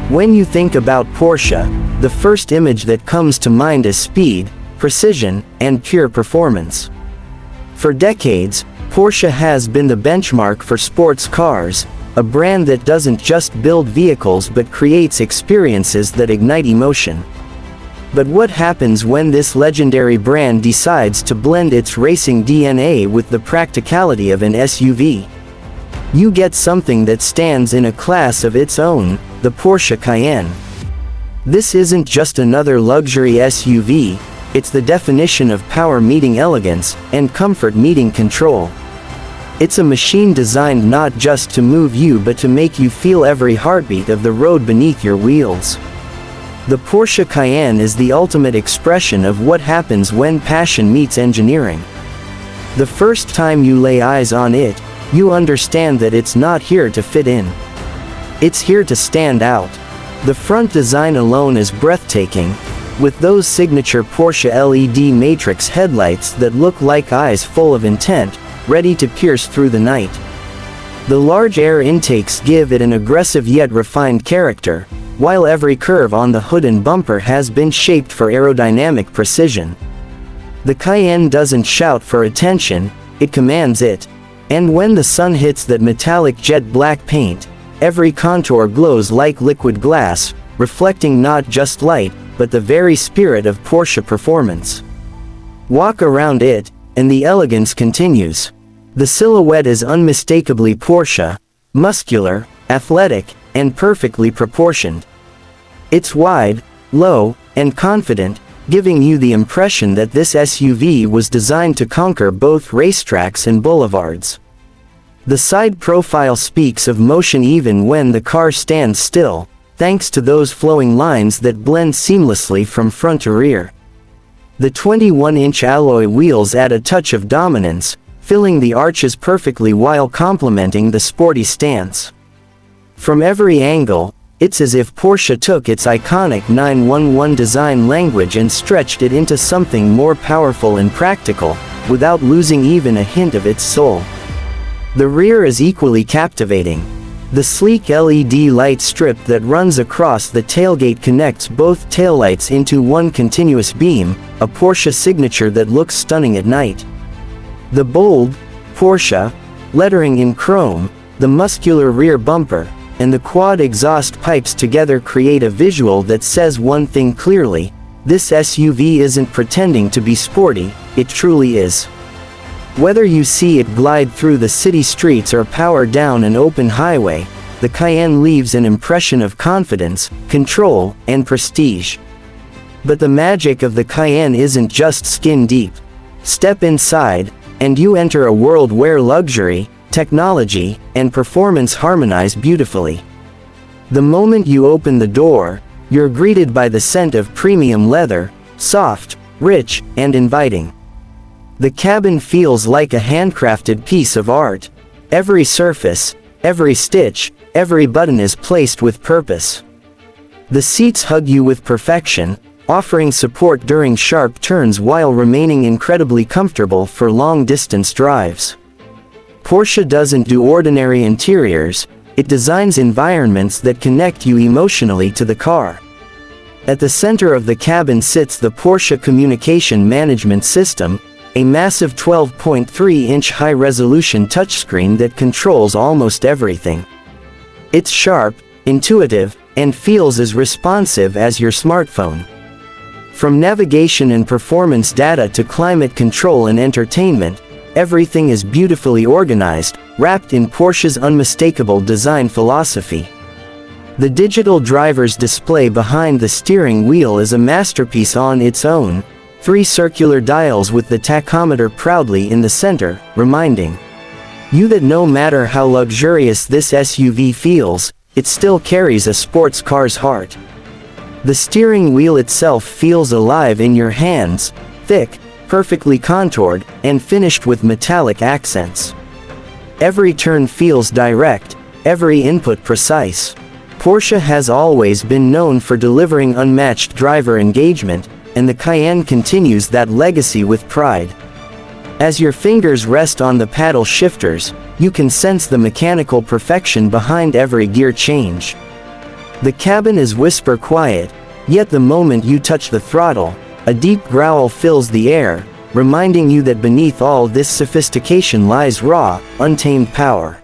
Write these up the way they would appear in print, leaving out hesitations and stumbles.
When you think about Porsche, the first image that comes to mind is speed, precision, and pure performance. For decades, Porsche has been the benchmark for sports cars, a brand that doesn't just build vehicles but creates experiences that ignite emotion. But what happens when this legendary brand decides to blend its racing DNA with the practicality of an SUV? You get something that stands in a class of its own, the Porsche Cayenne. This isn't just another luxury SUV, it's the definition of power meeting elegance, and comfort meeting control. It's a machine designed not just to move you but to make you feel every heartbeat of the road beneath your wheels. The Porsche Cayenne is the ultimate expression of what happens when passion meets engineering. The first time you lay eyes on it, you understand that it's not here to fit in. It's here to stand out. The front design alone is breathtaking, with those signature Porsche LED MotriX headlights that look like eyes full of intent, ready to pierce through the night. The large air intakes give it an aggressive yet refined character, while every curve on the hood and bumper has been shaped for aerodynamic precision. The Cayenne doesn't shout for attention, it commands it. And when the sun hits that metallic jet black paint, every contour glows like liquid glass, reflecting not just light, but the very spirit of Porsche performance. Walk around it, and the elegance continues. The silhouette is unmistakably Porsche, muscular, athletic, and perfectly proportioned. It's wide, low, and confident, giving you the impression that this SUV was designed to conquer both racetracks and boulevards. The side profile speaks of motion even when the car stands still, thanks to those flowing lines that blend seamlessly from front to rear. The 21-inch alloy wheels add a touch of dominance, filling the arches perfectly while complementing the sporty stance. From every angle, it's as if Porsche took its iconic 911 design language and stretched it into something more powerful and practical, without losing even a hint of its soul. The rear is equally captivating. The sleek LED light strip that runs across the tailgate connects both taillights into one continuous beam, a Porsche signature that looks stunning at night. The bold, Porsche, lettering in chrome, the muscular rear bumper, and the quad exhaust pipes together create a visual that says one thing clearly: this SUV isn't pretending to be sporty, it truly is. Whether you see it glide through the city streets or power down an open highway, the Cayenne leaves an impression of confidence, control, and prestige. But the magic of the Cayenne isn't just skin deep. Step inside, and you enter a world where luxury, technology, and performance harmonize beautifully. The moment you open the door, you're greeted by the scent of premium leather, soft, rich, and inviting. The cabin feels like a handcrafted piece of art. Every surface, every stitch, every button is placed with purpose. The seats hug you with perfection, offering support during sharp turns while remaining incredibly comfortable for long-distance drives. Porsche doesn't do ordinary interiors, it designs environments that connect you emotionally to the car. At the center of the cabin sits the Porsche Communication Management System, a massive 12.3-inch high-resolution touchscreen that controls almost everything. It's sharp, intuitive, and feels as responsive as your smartphone. From navigation and performance data to climate control and entertainment, everything is beautifully organized, wrapped in Porsche's unmistakable design philosophy. The digital driver's display behind the steering wheel is a masterpiece on its own, 3 circular dials with the tachometer proudly in the center, reminding you that no matter how luxurious this SUV feels, it still carries a sports car's heart. The steering wheel itself feels alive in your hands, thick, perfectly contoured, and finished with metallic accents. Every turn feels direct, every input precise. Porsche has always been known for delivering unmatched driver engagement, and the Cayenne continues that legacy with pride. As your fingers rest on the paddle shifters, you can sense the mechanical perfection behind every gear change. The cabin is whisper quiet, yet the moment you touch the throttle, a deep growl fills the air, reminding you that beneath all this sophistication lies raw, untamed power.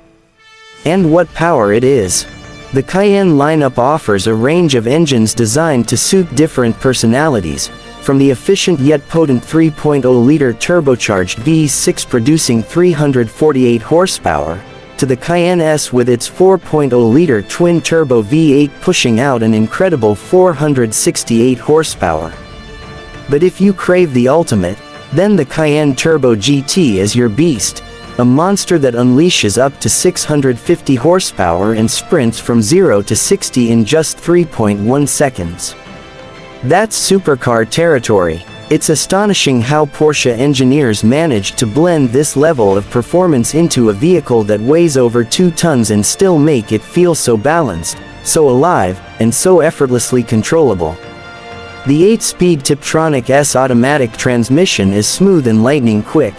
And what power it is! The Cayenne lineup offers a range of engines designed to suit different personalities, from the efficient yet potent 3.0-liter turbocharged V6 producing 348 horsepower, to the Cayenne S with its 4.0-liter twin-turbo V8 pushing out an incredible 468 horsepower. But if you crave the ultimate, then the Cayenne Turbo GT is your beast, a monster that unleashes up to 650 horsepower and sprints from 0 to 60 in just 3.1 seconds. That's supercar territory. It's astonishing how Porsche engineers managed to blend this level of performance into a vehicle that weighs over 2 tons and still make it feel so balanced, so alive, and so effortlessly controllable. The 8-speed Tiptronic S automatic transmission is smooth and lightning quick.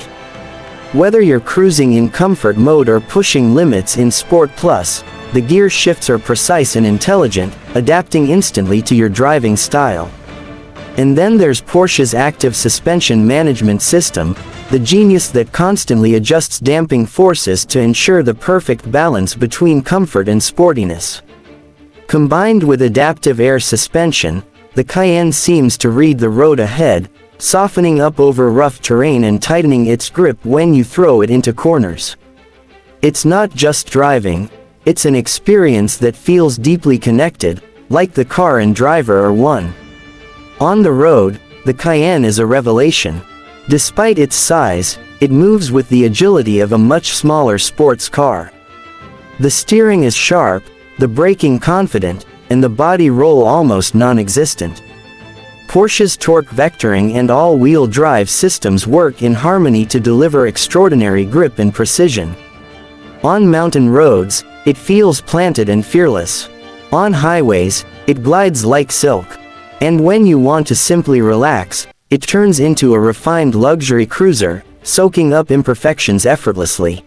Whether you're cruising in comfort mode or pushing limits in Sport Plus, the gear shifts are precise and intelligent, adapting instantly to your driving style. And then there's Porsche's active suspension management system, the genius that constantly adjusts damping forces to ensure the perfect balance between comfort and sportiness. Combined with adaptive air suspension, the Cayenne seems to read the road ahead, softening up over rough terrain and tightening its grip when you throw it into corners. It's not just driving, it's an experience that feels deeply connected, like the car and driver are one. On the road, the Cayenne is a revelation. Despite its size, it moves with the agility of a much smaller sports car. The steering is sharp, the braking confident, and the body roll almost non-existent. Porsche's torque vectoring and all-wheel drive systems work in harmony to deliver extraordinary grip and precision. On mountain roads, it feels planted and fearless. On highways, it glides like silk. And when you want to simply relax, it turns into a refined luxury cruiser, soaking up imperfections effortlessly.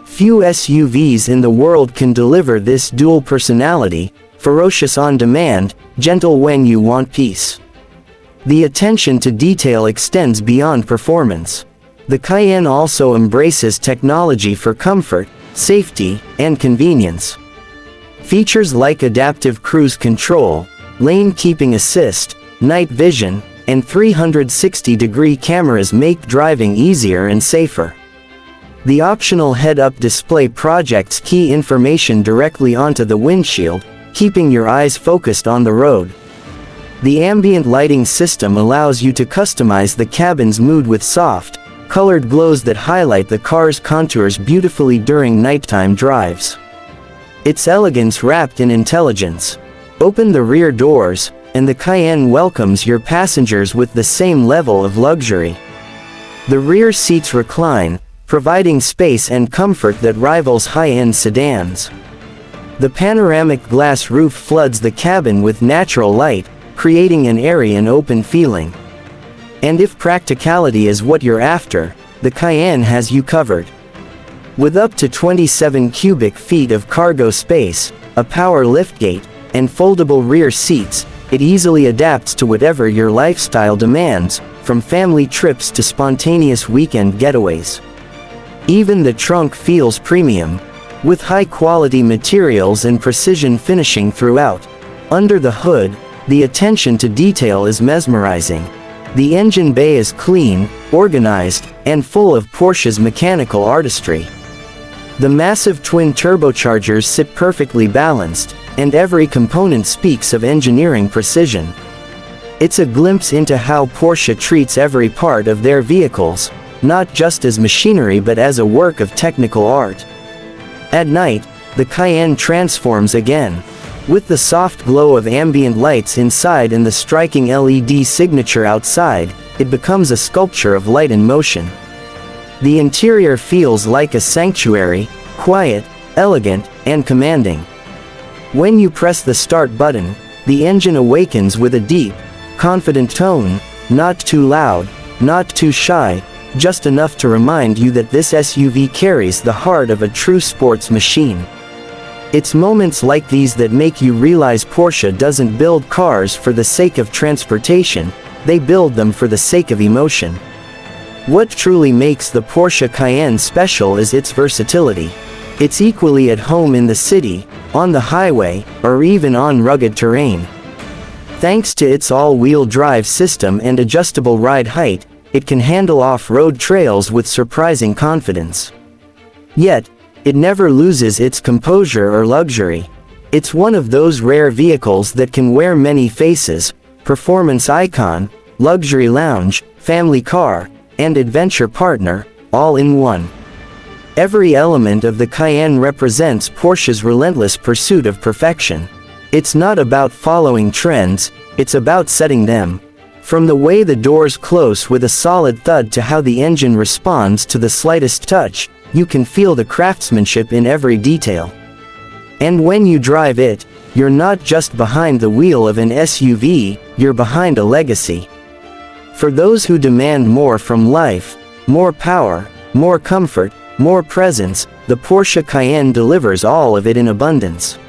Few SUVs in the world can deliver this dual personality, ferocious on demand, gentle when you want peace. The attention to detail extends beyond performance. The Cayenne also embraces technology for comfort, safety, and convenience. Features like adaptive cruise control, lane keeping assist, night vision, and 360-degree cameras make driving easier and safer. The optional head-up display projects key information directly onto the windshield, keeping your eyes focused on the road. The ambient lighting system allows you to customize the cabin's mood with soft, colored glows that highlight the car's contours beautifully during nighttime drives. It's elegance wrapped in intelligence. Open the rear doors, and the Cayenne welcomes your passengers with the same level of luxury. The rear seats recline, providing space and comfort that rivals high-end sedans. The panoramic glass roof floods the cabin with natural light, creating an airy and open feeling. And if practicality is what you're after, the Cayenne has you covered. With up to 27 cubic feet of cargo space, a power liftgate, and foldable rear seats, it easily adapts to whatever your lifestyle demands, from family trips to spontaneous weekend getaways. Even the trunk feels premium, with high-quality materials and precision finishing throughout. Under the hood, the attention to detail is mesmerizing. The engine bay is clean, organized, and full of Porsche's mechanical artistry. The massive twin turbochargers sit perfectly balanced, and every component speaks of engineering precision. It's a glimpse into how Porsche treats every part of their vehicles, not just as machinery but as a work of technical art. At night, the Cayenne transforms again. With the soft glow of ambient lights inside and the striking LED signature outside, it becomes a sculpture of light and motion. The interior feels like a sanctuary, quiet, elegant, and commanding. When you press the start button, the engine awakens with a deep, confident tone, not too loud, not too shy, just enough to remind you that this SUV carries the heart of a true sports machine. It's moments like these that make you realize Porsche doesn't build cars for the sake of transportation, they build them for the sake of emotion. What truly makes the Porsche Cayenne special is its versatility. It's equally at home in the city, on the highway, or even on rugged terrain. Thanks to its all-wheel drive system and adjustable ride height, it can handle off-road trails with surprising confidence. Yet, it never loses its composure or luxury. It's one of those rare vehicles that can wear many faces: performance icon, luxury lounge, family car, and adventure partner, all in one. Every element of the Cayenne represents Porsche's relentless pursuit of perfection. It's not about following trends, it's about setting them. From the way the doors close with a solid thud to how the engine responds to the slightest touch, you can feel the craftsmanship in every detail. And when you drive it, you're not just behind the wheel of an SUV, you're behind a legacy. For those who demand more from life, more power, more comfort, more presence, the Porsche Cayenne delivers all of it in abundance.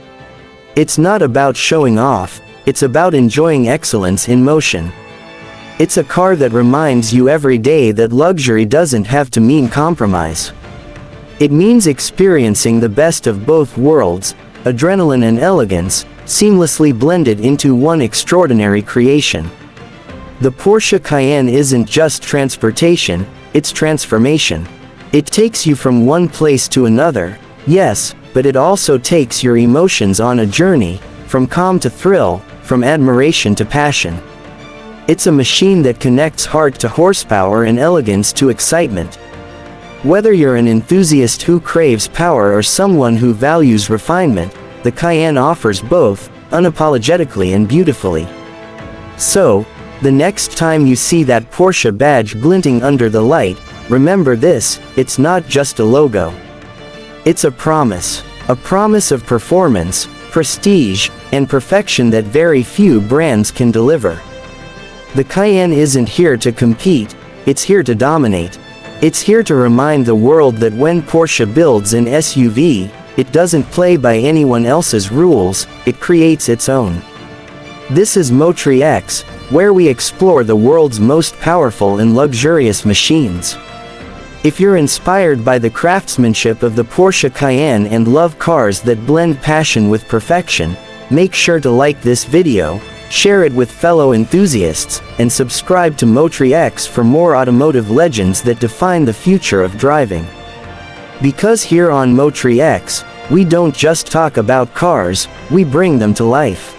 It's not about showing off, it's about enjoying excellence in motion. It's a car that reminds you every day that luxury doesn't have to mean compromise. It means experiencing the best of both worlds, adrenaline and elegance, seamlessly blended into one extraordinary creation. The Porsche Cayenne isn't just transportation, it's transformation. It takes you from one place to another, yes, but it also takes your emotions on a journey, from calm to thrill, from admiration to passion. It's a machine that connects heart to horsepower and elegance to excitement. Whether you're an enthusiast who craves power or someone who values refinement, the Cayenne offers both, unapologetically and beautifully. So, the next time you see that Porsche badge glinting under the light, remember this: it's not just a logo. It's a promise of performance, prestige, and perfection that very few brands can deliver. The Cayenne isn't here to compete, it's here to dominate. It's here to remind the world that when Porsche builds an SUV, it doesn't play by anyone else's rules, it creates its own. This is MotriX, where we explore the world's most powerful and luxurious machines. If you're inspired by the craftsmanship of the Porsche Cayenne and love cars that blend passion with perfection, make sure to like this video, share it with fellow enthusiasts, and subscribe to MotriX for more automotive legends that define the future of driving. Because here on MotriX, we don't just talk about cars, we bring them to life.